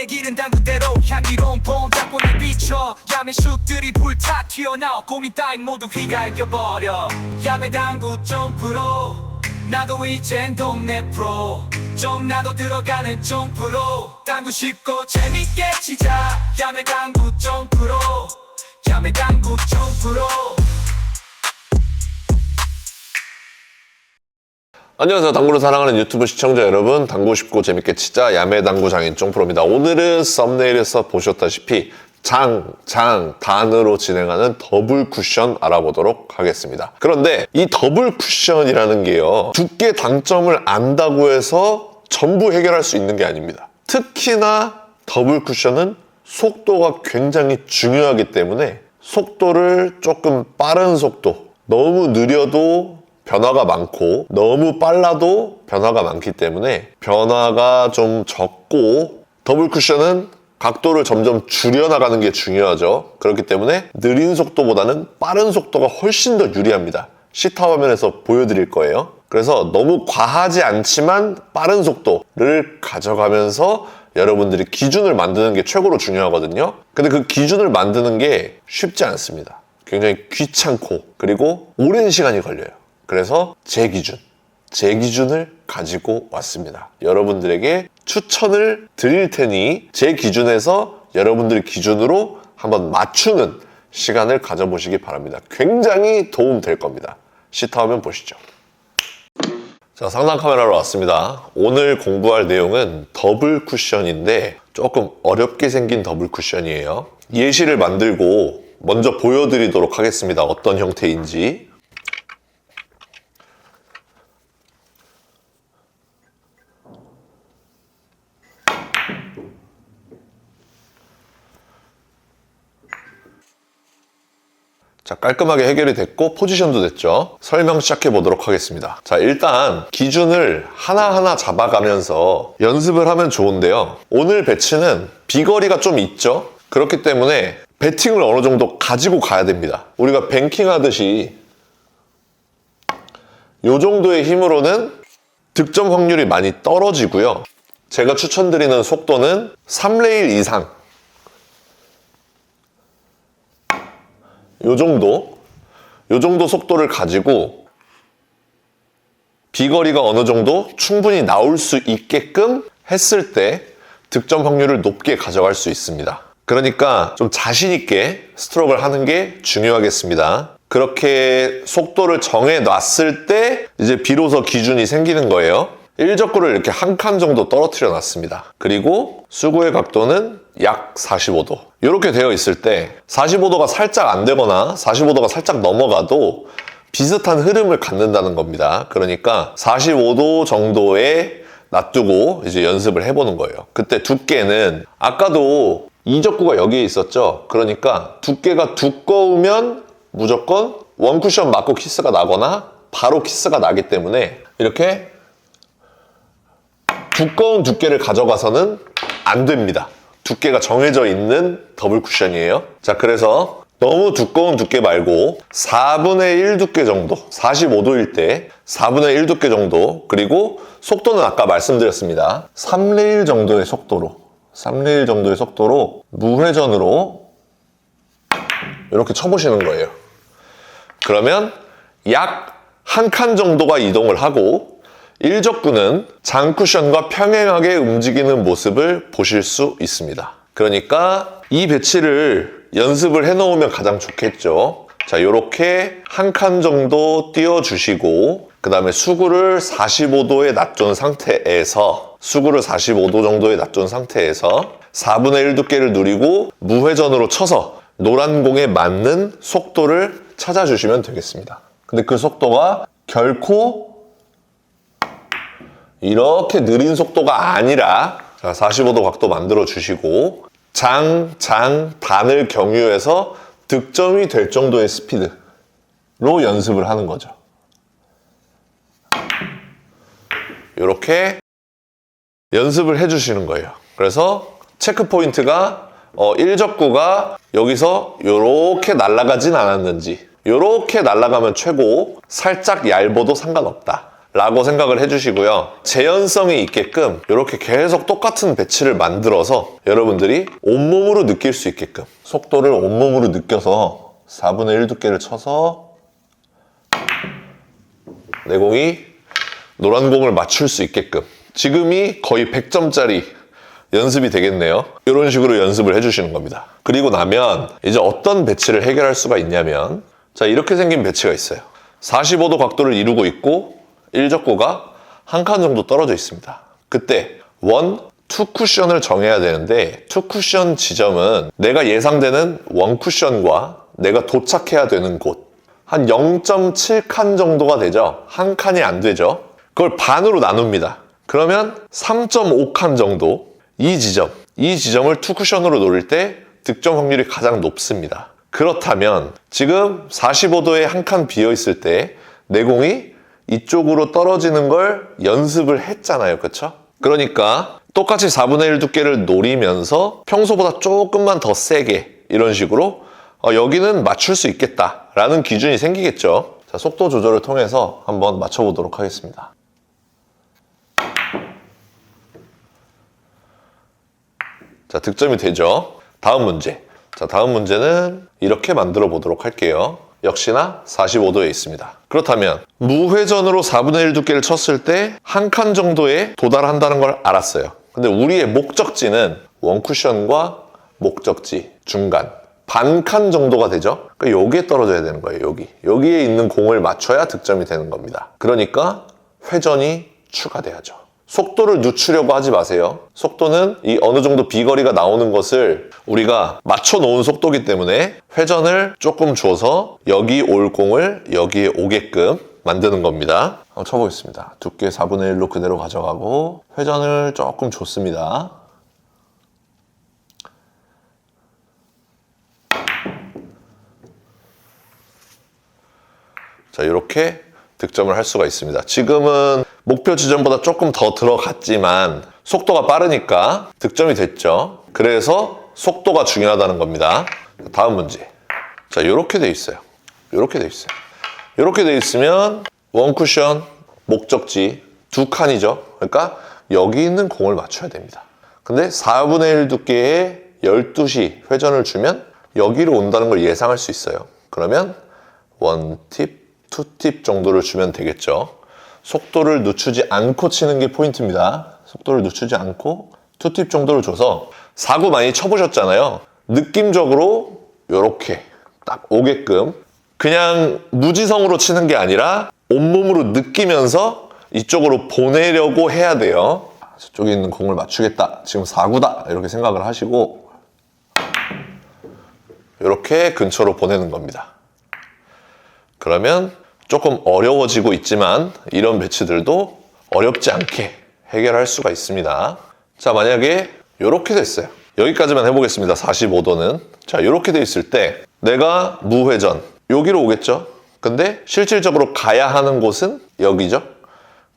길은 당구대로 향기로운 봄닭본에 비춰 야매 쑥들이 불타 튀어나와 고민 따윈 모두 휘갈겨버려 야매 당구 점프로 나도 이젠 동네 프로 좀 나도 들어가는 점프로 당구 쉽고 재밌게 치자 야매 당구 점프로 야매 당구 점프로. 안녕하세요. 당구를 사랑하는 유튜브 시청자 여러분, 당구 쉽고 재밌게 치자 야매 당구 장인 쫑프로입니다. 오늘은 썸네일에서 보셨다시피 단으로 진행하는 더블 쿠션 알아보도록 하겠습니다. 그런데 이 더블 쿠션이라는 게요, 두께 당점을 안다고 해서 전부 해결할 수 있는 게 아닙니다. 특히나 더블 쿠션은 속도가 굉장히 중요하기 때문에 속도를 조금 빠른 속도, 너무 느려도 변화가 많고 너무 빨라도 변화가 많기 때문에 변화가 좀 적고, 더블 쿠션은 각도를 점점 줄여나가는 게 중요하죠. 그렇기 때문에 느린 속도보다는 빠른 속도가 훨씬 더 유리합니다. 시타 화면에서 보여드릴 거예요. 그래서 너무 과하지 않지만 빠른 속도를 가져가면서 여러분들이 기준을 만드는 게 최고로 중요하거든요. 근데 그 기준을 만드는 게 쉽지 않습니다. 굉장히 귀찮고 그리고 오랜 시간이 걸려요. 그래서 제 기준을 가지고 왔습니다. 여러분들에게 추천을 드릴 테니 제 기준에서 여러분들 기준으로 한번 맞추는 시간을 가져보시기 바랍니다. 굉장히 도움 될 겁니다. 시타 화면 보시죠. 자, 상단 카메라로 왔습니다. 오늘 공부할 내용은 더블 쿠션인데 조금 어렵게 생긴 더블 쿠션이에요. 예시를 만들고 먼저 보여드리도록 하겠습니다. 어떤 형태인지. 자, 깔끔하게 해결이 됐고 포지션도 됐죠. 설명 시작해 보도록 하겠습니다. 자, 일단 기준을 하나하나 잡아가면서 연습을 하면 좋은데요. 오늘 배치는 비거리가 좀 있죠. 그렇기 때문에 배팅을 어느 정도 가지고 가야 됩니다. 우리가 뱅킹 하듯이 이 정도의 힘으로는 득점 확률이 많이 떨어지고요. 제가 추천드리는 속도는 3레일 이상, 요 정도 속도를 가지고 비거리가 어느 정도 충분히 나올 수 있게끔 했을 때 득점 확률을 높게 가져갈 수 있습니다. 그러니까 좀 자신 있게 스트로크를 하는 게 중요하겠습니다. 그렇게 속도를 정해 놨을 때 이제 비로소 기준이 생기는 거예요. 1적구를 이렇게 한 칸 정도 떨어뜨려 놨습니다. 그리고 수구의 각도는 약 45도. 이렇게 되어 있을 때 45도가 살짝 안 되거나 45도가 살짝 넘어가도 비슷한 흐름을 갖는다는 겁니다. 그러니까 45도 정도에 놔두고 이제 연습을 해보는 거예요. 그때 두께는 아까도 2적구가 여기에 있었죠. 그러니까 두께가 두꺼우면 무조건 원쿠션 맞고 키스가 나거나 바로 키스가 나기 때문에 이렇게 두꺼운 두께를 가져가서는 안 됩니다. 두께가 정해져 있는 더블 쿠션이에요. 자, 그래서 너무 두꺼운 두께 말고 4분의 1 두께 정도, 45도일 때 4분의 1 두께 정도, 그리고 속도는 아까 말씀드렸습니다. 3레일 정도의 속도로 무회전으로 이렇게 쳐보시는 거예요. 그러면 약 한 칸 정도가 이동을 하고 1적구는 장쿠션과 평행하게 움직이는 모습을 보실 수 있습니다. 그러니까 이 배치를 연습을 해놓으면 가장 좋겠죠. 자, 요렇게 한 칸 정도 띄워주시고 그 다음에 수구를 45도에 놔둔 상태에서 4분의 1 두께를 누리고 무회전으로 쳐서 노란 공에 맞는 속도를 찾아주시면 되겠습니다. 근데 그 속도가 결코 이렇게 느린 속도가 아니라, 자, 45도 각도 만들어 주시고 단을 경유해서 득점이 될 정도의 스피드로 연습을 하는 거죠. 이렇게 연습을 해주시는 거예요. 그래서 체크 포인트가 1적구가 여기서 이렇게 날아가진 않았는지, 이렇게 날아가면 최고, 살짝 얇아도 상관없다 라고 생각을 해주시고요. 재현성이 있게끔 이렇게 계속 똑같은 배치를 만들어서 여러분들이 온몸으로 느낄 수 있게끔 속도를 온몸으로 느껴서 4분의 1 두께를 쳐서 내공이 노란 공을 맞출 수 있게끔 지금이 거의 100점짜리 연습이 되겠네요. 이런 식으로 연습을 해주시는 겁니다. 그리고 나면 이제 어떤 배치를 해결할 수가 있냐면 자, 이렇게 생긴 배치가 있어요. 45도 각도를 이루고 있고 1적구가 한 칸 정도 떨어져 있습니다. 그때 투 쿠션을 정해야 되는데 투 쿠션 지점은 내가 예상되는 원 쿠션과 내가 도착해야 되는 곳 한 0.7칸 정도가 되죠. 한 칸이 안 되죠. 그걸 반으로 나눕니다. 그러면 3.5칸 정도 이 지점을 투 쿠션으로 노릴 때 득점 확률이 가장 높습니다. 그렇다면 지금 45도에 한 칸 비어 있을 때 내공이 이쪽으로 떨어지는 걸 연습을 했잖아요. 그쵸? 그러니까 똑같이 4분의 1 두께를 노리면서 평소보다 조금만 더 세게 이런 식으로 여기는 맞출 수 있겠다라는 기준이 생기겠죠. 자, 속도 조절을 통해서 한번 맞춰보도록 하겠습니다. 자, 득점이 되죠. 다음 문제. 자, 다음 문제는 이렇게 만들어 보도록 할게요. 역시나 45도에 있습니다. 그렇다면 무회전으로 4분의 1 두께를 쳤을 때 한 칸 정도에 도달한다는 걸 알았어요. 근데 우리의 목적지는 원쿠션과 목적지 중간 반 칸 정도가 되죠. 그러니까 여기에 떨어져야 되는 거예요. 여기에 있는 공을 맞춰야 득점이 되는 겁니다. 그러니까 회전이 추가돼야죠. 속도를 늦추려고 하지 마세요. 속도는 이 어느 정도 비거리가 나오는 것을 우리가 맞춰놓은 속도이기 때문에 회전을 조금 줘서 여기 올 공을 여기에 오게끔 만드는 겁니다. 한번 쳐보겠습니다. 두께 4분의 1로 그대로 가져가고 회전을 조금 줬습니다. 자, 이렇게 득점을 할 수가 있습니다. 지금은 목표 지점보다 조금 더 들어갔지만 속도가 빠르니까 득점이 됐죠. 그래서 속도가 중요하다는 겁니다. 다음 문제. 자, 이렇게 돼 있어요. 이렇게 돼 있어요. 이렇게 돼 있으면 원 쿠션, 목적지 두 칸이죠. 그러니까 여기 있는 공을 맞춰야 됩니다. 근데 4분의 1 두께의 12시 회전을 주면 여기로 온다는 걸 예상할 수 있어요. 그러면 원팁, 투팁 정도를 주면 되겠죠. 속도를 늦추지 않고 치는 게 포인트입니다. 속도를 늦추지 않고 투팁 정도를 줘서 사구 많이 쳐보셨잖아요. 느낌적으로 이렇게 딱 오게끔 그냥 무지성으로 치는 게 아니라 온몸으로 느끼면서 이쪽으로 보내려고 해야 돼요. 저쪽에 있는 공을 맞추겠다. 지금 4구다. 이렇게 생각을 하시고 이렇게 근처로 보내는 겁니다. 그러면 조금 어려워지고 있지만 이런 배치들도 어렵지 않게 해결할 수가 있습니다. 자, 만약에 이렇게 됐어요. 여기까지만 해보겠습니다. 45도는. 자, 이렇게 돼 있을 때 내가 무회전 여기로 오겠죠. 근데 실질적으로 가야 하는 곳은 여기죠.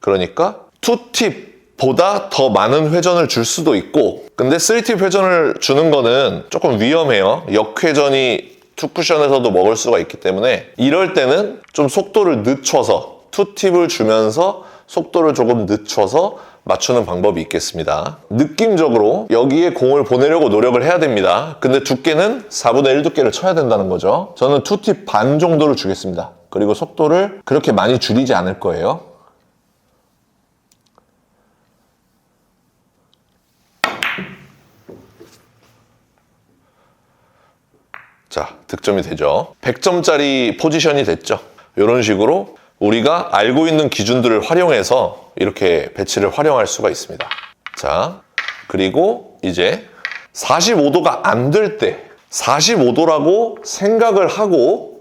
그러니까 투팁보다 더 많은 회전을 줄 수도 있고 근데 3팁 회전을 주는 거는 조금 위험해요. 역회전이 투쿠션에서도 먹을 수가 있기 때문에 이럴 때는 좀 속도를 늦춰서 투팁을 주면서 속도를 조금 늦춰서 맞추는 방법이 있겠습니다. 느낌적으로 여기에 공을 보내려고 노력을 해야 됩니다. 근데 두께는 4분의 1 두께를 쳐야 된다는 거죠. 저는 투팁 반 정도를 주겠습니다. 그리고 속도를 그렇게 많이 줄이지 않을 거예요. 자, 득점이 되죠. 100점짜리 포지션이 됐죠. 이런 식으로 우리가 알고 있는 기준들을 활용해서 이렇게 배치를 활용할 수가 있습니다. 자, 그리고 이제 45도가 안 될 때 45도라고 생각을 하고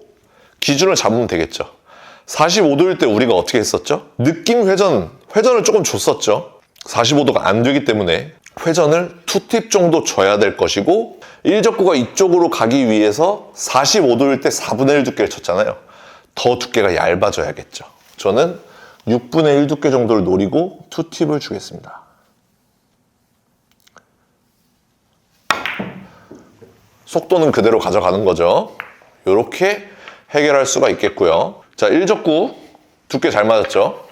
기준을 잡으면 되겠죠. 45도일 때 우리가 어떻게 했었죠? 느낌 회전을 조금 줬었죠. 45도가 안 되기 때문에 회전을 2팁 정도 줘야 될 것이고 1적구가 이쪽으로 가기 위해서 45도일 때 4분의 1 두께를 쳤잖아요. 더 두께가 얇아져야겠죠. 저는 6분의 1 두께 정도를 노리고 2팁을 주겠습니다. 속도는 그대로 가져가는 거죠. 이렇게 해결할 수가 있겠고요. 자, 1적구 두께 잘 맞았죠.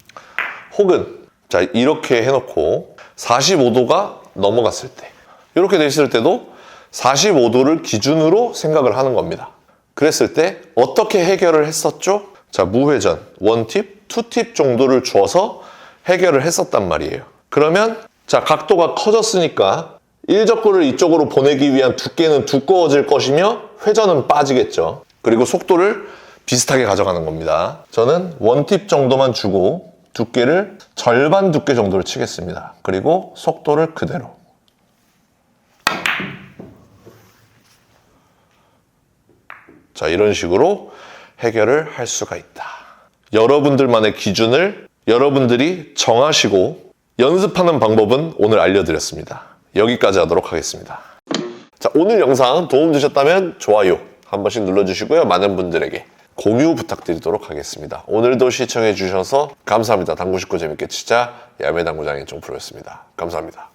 혹은 자 이렇게 해놓고 45도가 넘어갔을 때 이렇게 돼 있을 때도 45도를 기준으로 생각을 하는 겁니다. 그랬을 때 어떻게 해결을 했었죠? 자 무회전 1팁, 2팁 정도를 줘서 해결을 했었단 말이에요. 그러면 자 각도가 커졌으니까 일적구를 이쪽으로 보내기 위한 두께는 두꺼워질 것이며 회전은 빠지겠죠. 그리고 속도를 비슷하게 가져가는 겁니다. 저는 1팁 정도만 주고 두께를 절반 두께 정도를 치겠습니다. 그리고 속도를 그대로. 자, 이런 식으로 해결을 할 수가 있다. 여러분들만의 기준을 여러분들이 정하시고 연습하는 방법은 오늘 알려드렸습니다. 여기까지 하도록 하겠습니다. 자, 오늘 영상 도움 되셨다면 좋아요 한 번씩 눌러주시고요. 많은 분들에게 공유 부탁드리도록 하겠습니다. 오늘도 시청해 주셔서 감사합니다. 당구 쉽고 재밌게 치자 야매당구장의 종프로였습니다. 감사합니다.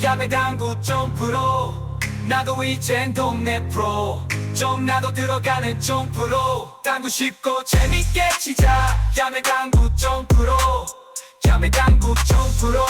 야매당구 종프로 나도 이젠 동네 프로 좀 나도 들어가는 종프로 당구 쉽고 재밌게 치자 야매당구 종프로 야매당구 종프로